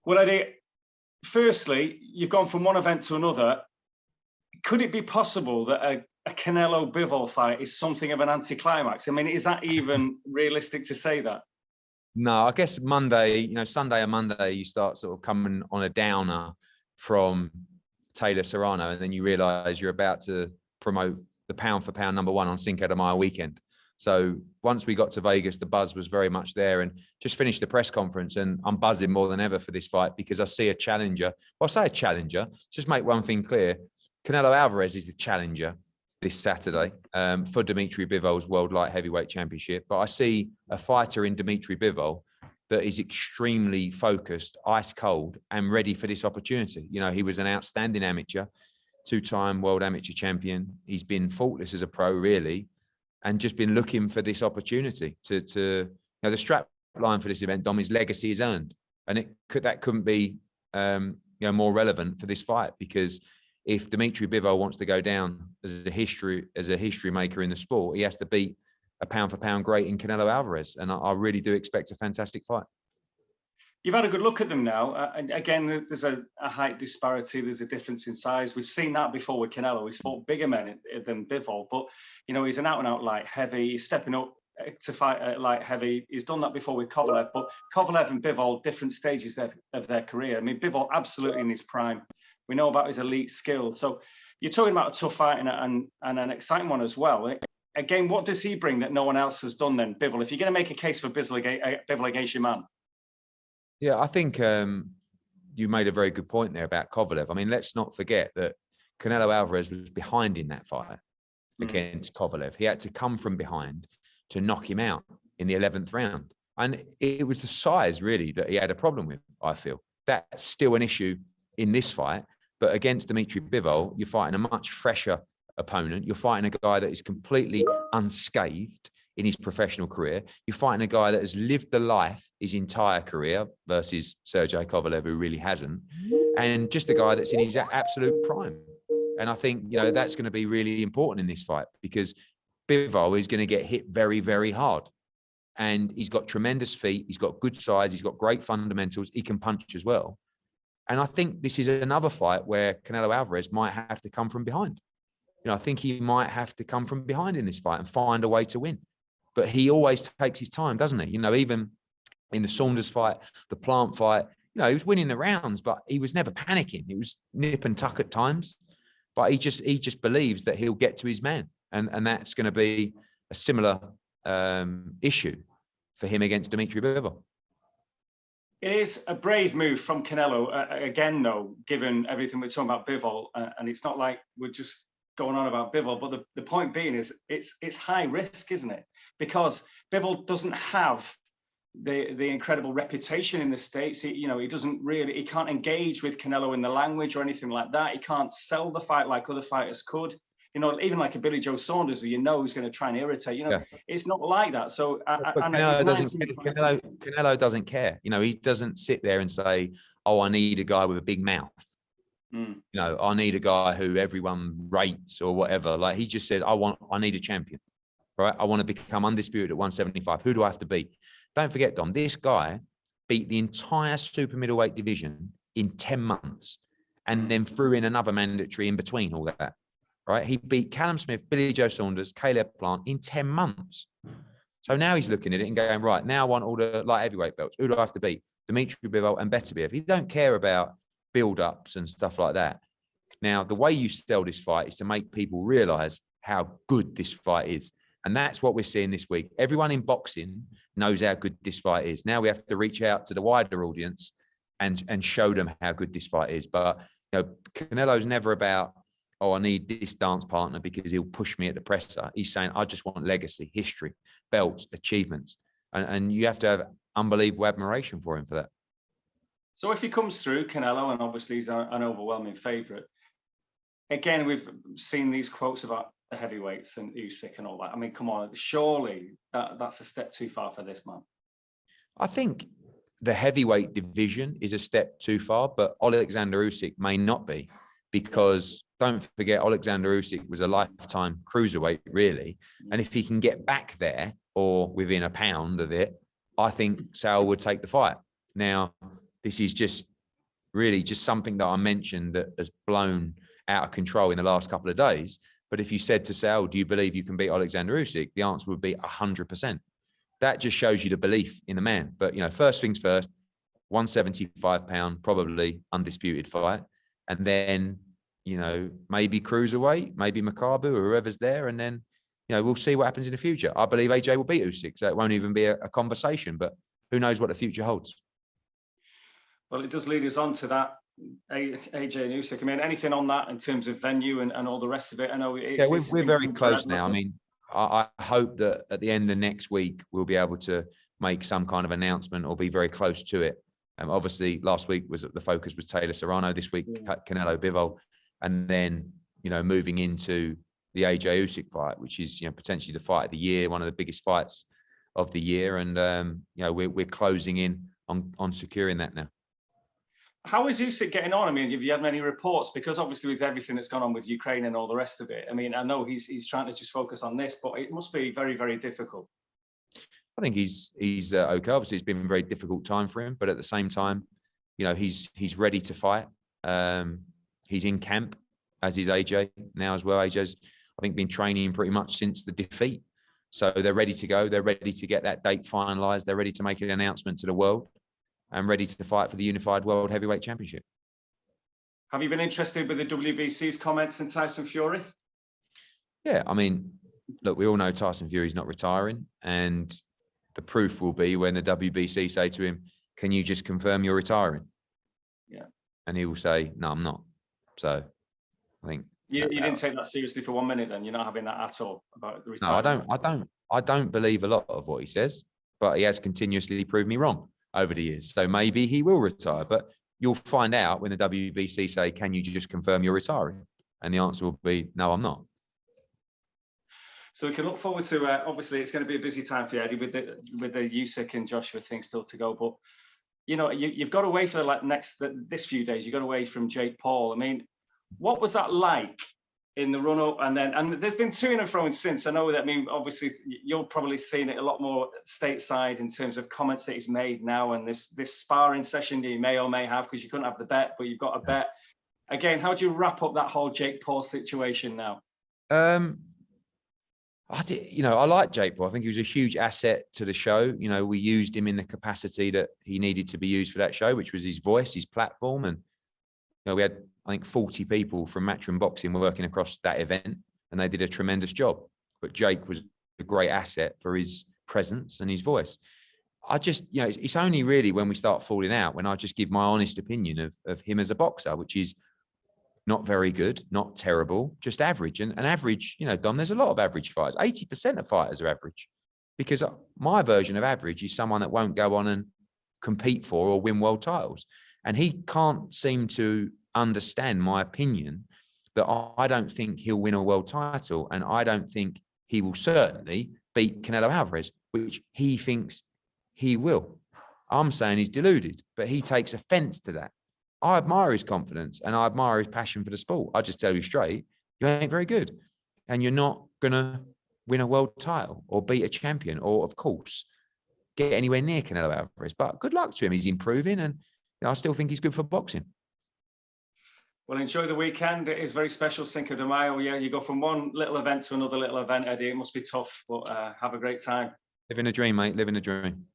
Well, Eddie, firstly, you've gone from one event to another. Could it be possible that a Canelo-Bivol fight is something of an anticlimax? I mean, is that even realistic to say that? No, I guess Monday, Sunday and Monday, you start sort of coming on a downer from Taylor Serrano, and then you realise you're about to promote the pound for pound number one on Cinco de Mayo weekend. So once we got to Vegas, the buzz was very much there, and just finished the press conference, and I'm buzzing more than ever for this fight because I see a challenger. Well, I say a challenger, just make one thing clear. Canelo Alvarez is the challenger this Saturday for Dimitri Bivol's World Light Heavyweight Championship. But I see a fighter in Dimitri Bivol that is extremely focused, ice cold, and ready for this opportunity. He was an outstanding amateur, two-time world amateur champion. He's been faultless as a pro, really, and just been looking for this opportunity to the strap line for this event, Dom, is legacy is earned. And that couldn't be more relevant for this fight, because if Dimitri Bivol wants to go down as a history maker in the sport, he has to beat a pound for pound great in Canelo Alvarez. And I really do expect a fantastic fight. You've had a good look at them now. And again, there's a height disparity. There's a difference in size. We've seen that before with Canelo. He's fought bigger men than Bivol, but he's an out and out light heavy. He's stepping up to fight at light heavy. He's done that before with Kovalev, but Kovalev and Bivol, different stages of their career. I mean, Bivol absolutely in his prime. We know about his elite skill. So you're talking about a tough fight and an exciting one as well. Again, what does he bring that no one else has done then, Bivol? If you're going to make a case for Bivol against your man. Yeah, I think you made a very good point there about Kovalev. I mean, let's not forget that Canelo Alvarez was behind in that fight against Kovalev. He had to come from behind to knock him out in the 11th round. And it was the size, really, that he had a problem with, I feel. That's still an issue in this fight. But against Dimitri Bivol, you're fighting a much fresher opponent. You're fighting a guy that is completely unscathed in his professional career. You're fighting a guy that has lived the life his entire career versus Sergey Kovalev, who really hasn't. And just a guy that's in his absolute prime. And I think, that's going to be really important in this fight, because Bivol is going to get hit very, very hard. And he's got tremendous feet. He's got good size. He's got great fundamentals. He can punch as well. And I think this is another fight where Canelo Alvarez might have to come from behind. I think he might have to come from behind in this fight and find a way to win. But he always takes his time, doesn't he? Even in the Saunders fight, the Plant fight, he was winning the rounds, but he was never panicking. It was nip and tuck at times. But he just believes that he'll get to his man. And that's going to be a similar issue for him against Dimitri Bivol. It is a brave move from Canelo, again, though, given everything we're talking about Bivol, and it's not like we're just going on about Bivol, but the point being is it's high risk, isn't it? Because Bivol doesn't have the incredible reputation in the States. He can't engage with Canelo in the language or anything like that. He can't sell the fight like other fighters could. Even like a Billy Joe Saunders, who who's going to try and irritate. It's not like that. So Canelo doesn't care. He doesn't sit there and say, "Oh, I need a guy with a big mouth." I need a guy who everyone rates or whatever. Like, he just said, I need a champion, right? I want to become undisputed at 175. Who do I have to beat? Don't forget, Dom, this guy beat the entire super middleweight division in 10 months and then threw in another mandatory in between all that. Right? He beat Callum Smith, Billy Joe Saunders, Caleb Plant in 10 months. So now he's looking at it and going, right, now I want all the light heavyweight belts. Who do I have to beat? Dimitri Bivol and Betfred. He don't care about build-ups and stuff like that. Now, the way you sell this fight is to make people realize how good this fight is. And that's what we're seeing this week. Everyone in boxing knows how good this fight is. Now we have to reach out to the wider audience and show them how good this fight is. But Canelo's never about, oh, I need this dance partner because he'll push me at the presser. He's saying, I just want legacy, history, belts, achievements. And you have to have unbelievable admiration for him for that. So if he comes through, Canelo, and obviously he's an overwhelming favourite, again, we've seen these quotes about the heavyweights and Usyk and all that. I mean, come on, surely that's a step too far for this man. I think the heavyweight division is a step too far, but Alexander Usyk may not be, because don't forget, Alexander Usyk was a lifetime cruiserweight, really. And if he can get back there or within a pound of it, I think Sal would take the fight. Now, this is just really just something that I mentioned that has blown out of control in the last couple of days. But if you said to Sal, do you believe you can beat Alexander Usyk? The answer would be 100%. That just shows you the belief in the man. But, first things first, 175-pound, probably undisputed fight. And then, maybe cruiserweight, maybe Makabu or whoever's there. And then, we'll see what happens in the future. I believe AJ will beat Usyk, so it won't even be a conversation. But who knows what the future holds? Well, it does lead us on to that, AJ and Usyk. I mean, anything on that in terms of venue and all the rest of it? I know we're very close now. I mean, I hope that at the end of next week, we'll be able to make some kind of announcement or be very close to it. Obviously, last week the focus was Taylor Serrano. This week, Canelo-Bivol, and then moving into the AJ Usyk fight, which is potentially the fight of the year, one of the biggest fights of the year, and we're closing in on securing that now. How is Usyk getting on? I mean, have you had many reports? Because obviously with everything that's gone on with Ukraine and all the rest of it, I mean, I know he's trying to just focus on this, but it must be very, very difficult. I think he's okay. Obviously, it's been a very difficult time for him, but at the same time, he's ready to fight. He's in camp, as is AJ now as well. AJ's, I think, been training pretty much since the defeat. So they're ready to go. They're ready to get that date finalised. They're ready to make an announcement to the world and ready to fight for the unified World Heavyweight Championship. Have you been interested with the WBC's comments in Tyson Fury? Yeah, I mean, look, we all know Tyson Fury's not retiring, and the proof will be when the WBC say to him, can you just confirm you're retiring? Yeah. And he will say, no, I'm not. So I think... You didn't take that seriously for 1 minute then? You're not having that at all about the retirement? No, I don't believe a lot of what he says, but he has continuously proved me wrong over the years. So maybe he will retire, but you'll find out when the WBC say, can you just confirm you're retiring? And the answer will be, no, I'm not. So we can look forward to, obviously it's going to be a busy time for you, Eddie, with the Usyk and Joshua thing still to go. But, you've got away for this few days, you got away from Jake Paul. I mean, what was that like in the run-up? And there's been to and fro since. I know that, I mean, obviously you're probably seeing it a lot more stateside in terms of comments that he's made now, and this sparring session that you may or may have, because you couldn't have the bet, but you've got a bet. Again, how do you wrap up that whole Jake Paul situation now? I like Jake Paul. I think he was a huge asset to the show. We used him in the capacity that he needed to be used for that show, which was his voice, his platform. And we had, I think, 40 people from Matchroom Boxing working across that event, and they did a tremendous job. But Jake was a great asset for his presence and his voice. I just, it's only really when we start falling out when I just give my honest opinion of him as a boxer, which is not very good, not terrible, just average. And average, Dom, there's a lot of average fighters. 80% of fighters are average, because my version of average is someone that won't go on and compete for or win world titles. And he can't seem to understand my opinion that I don't think he'll win a world title, and I don't think he will certainly beat Canelo Alvarez, which he thinks he will. I'm saying he's deluded, but he takes offense to that. I admire his confidence and I admire his passion for the sport. I just tell you straight, you ain't very good, and you're not going to win a world title or beat a champion or, of course, get anywhere near Canelo Alvarez. But good luck to him. He's improving, and I still think he's good for boxing. Well, enjoy the weekend. It is very special, Cinco de Mayo. Yeah, you go from one little event to another little event, Eddie. It must be tough, but have a great time. Living a dream, mate. Living a dream.